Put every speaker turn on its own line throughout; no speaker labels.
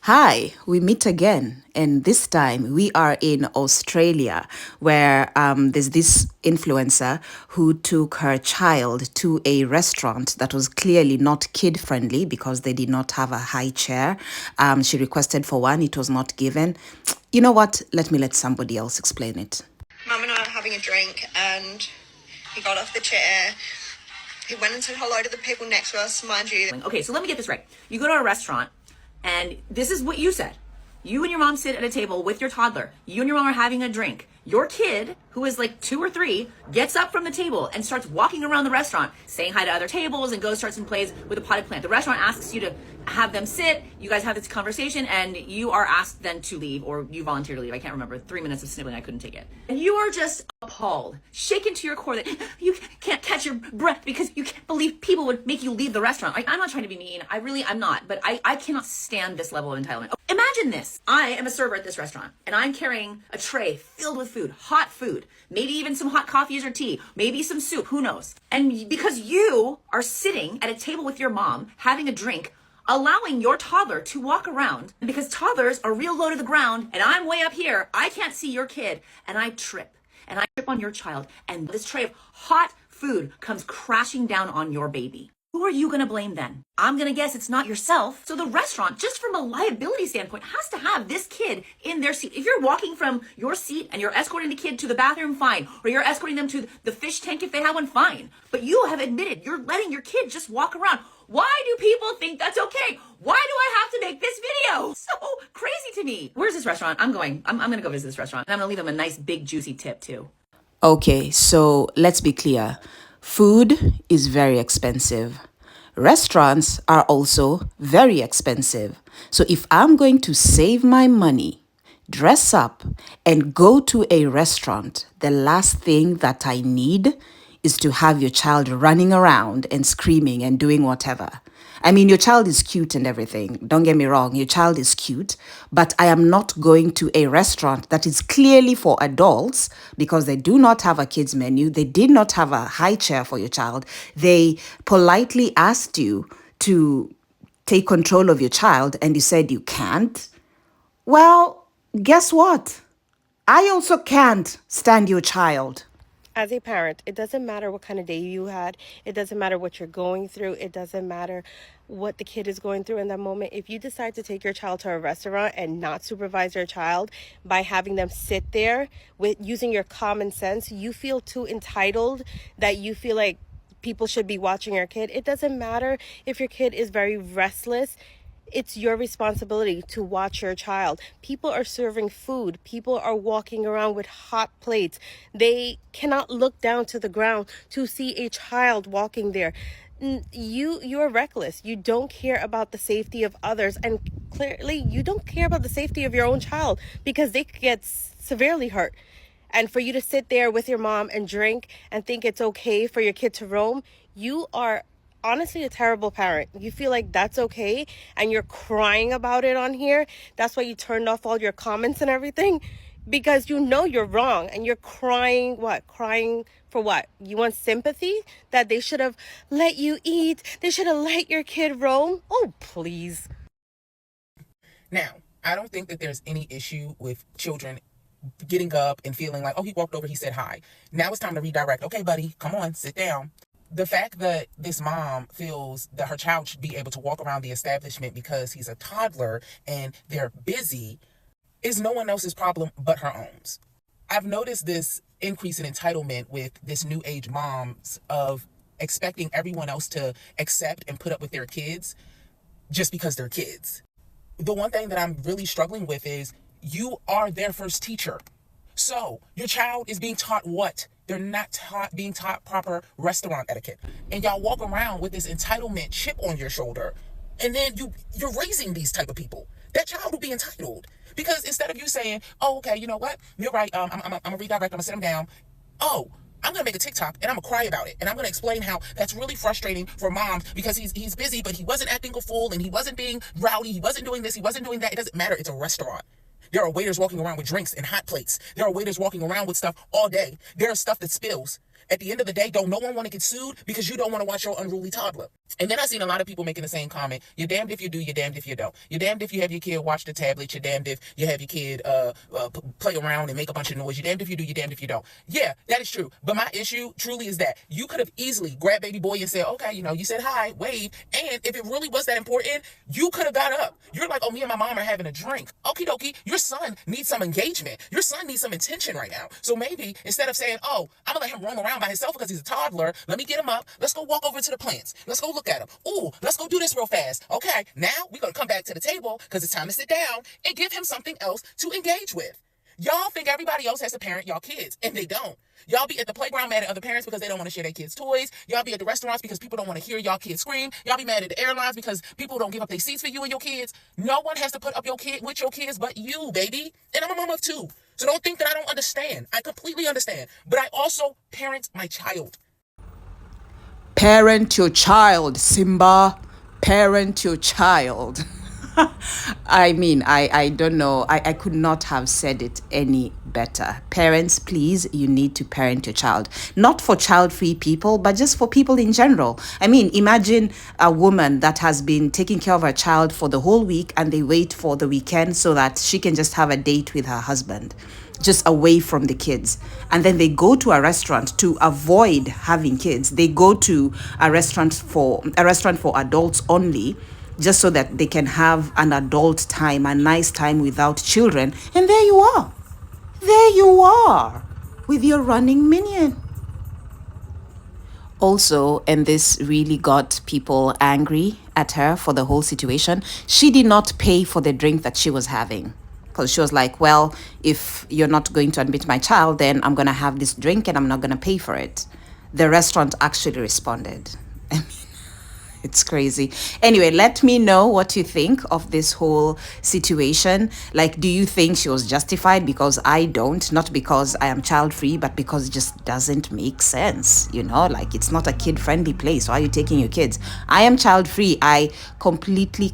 Hi, we meet again, and this time we are in Australia, where there's this influencer who took her child to a restaurant that was clearly not kid friendly because they did not have a high chair. She requested for one, it was not given. You know what? Let somebody else explain it.
Mum and I were having a drink and he got off the chair. He went and said hello to the people next to us, mind you.
Okay, so let me get this right. You go to a restaurant, and this is what you said. You and your mom sit at a table with your toddler. You and your mom are having a drink. Your kid, who is like 2 or 3, gets up from the table and starts walking around the restaurant, saying hi to other tables, and goes starts and plays with a potted plant. The restaurant asks you to have them sit. You guys have this conversation, and you are asked then to leave, or you volunteer to leave. I can't remember. 3 minutes of snibbling, I couldn't take it. And you are just appalled, shaken to your core that you can't catch your breath because you can't believe people would make you leave the restaurant. Like, I'm not trying to be mean. I'm not. But I cannot stand this level of entitlement. Imagine this. I am a server at this restaurant, and I'm carrying a tray filled with food, hot food, maybe even some hot coffees or tea, maybe some soup, who knows? And because you are sitting at a table with your mom, having a drink, allowing your toddler to walk around, because toddlers are real low to the ground, and I'm way up here, I can't see your kid, and I trip on your child, and this tray of hot food comes crashing down on your baby. Who are you going to blame then? I'm going to guess it's not yourself. So the restaurant, just from a liability standpoint, has to have this kid in their seat. If you're walking from your seat and you're escorting the kid to the bathroom, fine. Or you're escorting them to the fish tank if they have one, fine. But you have admitted you're letting your kid just walk around. Why do people think that's okay? Why do I have to make this video? So crazy to me. Where's this restaurant? I'm going to go visit this restaurant. And I'm going to leave them a nice big juicy tip too.
Okay, so let's be clear. Food is very expensive. Restaurants are also very expensive. So if I'm going to save my money, dress up, and go to a restaurant, the last thing that I need is to have your child running around and screaming and doing whatever. I mean, your child is cute and everything. Don't get me wrong, your child is cute, but I am not going to a restaurant that is clearly for adults because they do not have a kids menu. They did not have a high chair for your child. They politely asked you to take control of your child and you said you can't. Well, guess what? I also can't stand your child.
As a parent, it doesn't matter what kind of day you had. It doesn't matter what you're going through. It doesn't matter what the kid is going through in that moment. If you decide to take your child to a restaurant and not supervise your child by having them sit there with using your common sense, you feel too entitled that you feel like people should be watching your kid. It doesn't matter if your kid is very restless. It's your responsibility to watch your child. People are serving food. People are walking around with hot plates. They cannot look down to the ground to see a child walking there. You're reckless. You don't care about the safety of others, and clearly you don't care about the safety of your own child because they could get severely hurt. And for you to sit there with your mom and drink and think it's okay for your kid to roam, you are honestly a terrible parent. You feel like that's okay and you're crying about it on here. That's why you turned off all your comments and everything, because you know you're wrong and you're crying. Crying for what? You want sympathy? That they should have let you eat? They should have let your kid roam? Oh, please.
Now, I don't think that there's any issue with children getting up and feeling like, oh, he walked over, he said hi. Now it's time to redirect. Okay, buddy, come on, sit down. The fact that this mom feels that her child should be able to walk around the establishment because he's a toddler and they're busy is no one else's problem but her own. I've noticed this increase in entitlement with this new age moms of expecting everyone else to accept and put up with their kids just because they're kids. The one thing that I'm really struggling with is you are their first teacher. So your child is being taught what? They're not being taught proper restaurant etiquette. And y'all walk around with this entitlement chip on your shoulder. And then you're raising these type of people. That child will be entitled. Because instead of you saying, oh, okay, you know what? You're right. I'm going to redirect. I'm going to sit him down. Oh, I'm going to make a TikTok and I'm going to cry about it. And I'm going to explain how that's really frustrating for moms because he's busy, but he wasn't acting a fool and he wasn't being rowdy. He wasn't doing this. He wasn't doing that. It doesn't matter. It's a restaurant. There are waiters walking around with drinks and hot plates. There are waiters walking around with stuff all day. There is stuff that spills. at the end of the day, don't no one want to get sued because you don't want to watch your unruly toddler. And then I seen a lot of people making the same comment. You're damned if you do, you're damned if you don't. You're damned if you have your kid watch the tablet. You're damned if you have your kid play around and make a bunch of noise. You're damned if you do, you're damned if you don't. Yeah, that is true. But my issue truly is that you could have easily grabbed baby boy and said, okay, you said hi, wave. And if it really was that important, you could have got up. You're like, oh, me and my mom are having a drink. Okie dokie, your son needs some engagement. Your son needs some attention right now. So maybe instead of saying, oh, I'm going to let him roam around by himself because he's a toddler, let me get him up. Let's go walk over to the plants. Let's go look at him. Ooh, let's go do this real fast. Okay, now we're going to come back to the table because it's time to sit down and give him something else to engage with. Y'all think everybody else has to parent y'all kids, and they don't. Y'all be at the playground mad at other parents because they don't want to share their kids' toys. Y'all be at the restaurants because people don't want to hear y'all kids scream. Y'all be mad at the airlines because people don't give up their seats for you and your kids. No one has to put up your kid with your kids but you, baby. And I'm a mom of two. So don't think that I don't understand. I completely understand. But I also parent my child.
Parent your child, Simba. Parent your child. I mean, I don't know. I could not have said it any better. Parents, please, you need to parent your child. Not for child-free people, but just for people in general. I mean, imagine a woman that has been taking care of her child for the whole week and they wait for the weekend so that she can just have a date with her husband, just away from the kids. And then they go to a restaurant to avoid having kids. They go to a restaurant for adults only, just so that they can have an adult time, a nice time without children. And there you are. There you are with your running minion. Also, and this really got people angry at her for the whole situation, she did not pay for the drink that she was having. Because she was like, well, if you're not going to admit my child, then I'm going to have this drink and I'm not going to pay for it. The restaurant actually responded. It's crazy. Anyway, let me know what you think of this whole situation. Like, do you think she was justified? Because I don't. Not because I am child free, but because it just doesn't make sense. Like, it's not a kid friendly place. Why are you taking your kids? I am child free. I completely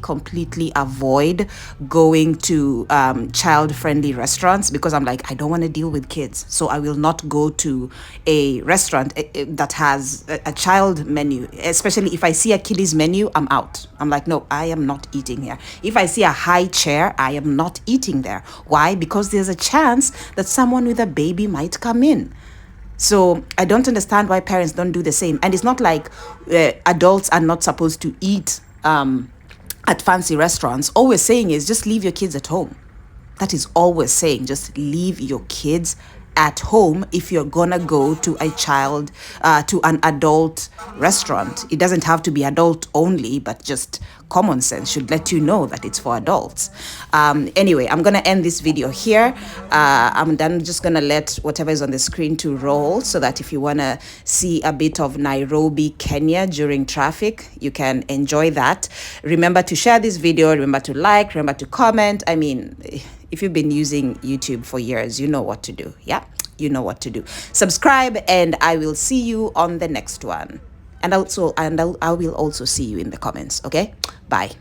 avoid going to child friendly restaurants because I'm like, I don't want to deal with kids. So I will not go to a restaurant that has a child menu, especially if I see a kiddies menu, I'm out. I'm like, no, I am not eating here. If I see a high chair, I am not eating there. Why? Because there's a chance that someone with a baby might come in. So I don't understand why parents don't do the same. And it's not like adults are not supposed to eat at fancy restaurants. All we're saying is just leave your kids at home. That is all we're saying. Just leave your kids at home if you're gonna go to to an adult restaurant. It doesn't have to be adult only, but just common sense should let you know that it's for adults. Anyway, I'm gonna end this video here. I'm just gonna let whatever is on the screen to roll so that if you wanna see a bit of Nairobi, Kenya during traffic, you can enjoy that. Remember to share this video, remember to like, remember to comment. I mean, if you've been using YouTube for years, you know what to do. Yeah, you know what to do. Subscribe, and I will see you on the next one. And I will also see you in the comments. Okay, bye.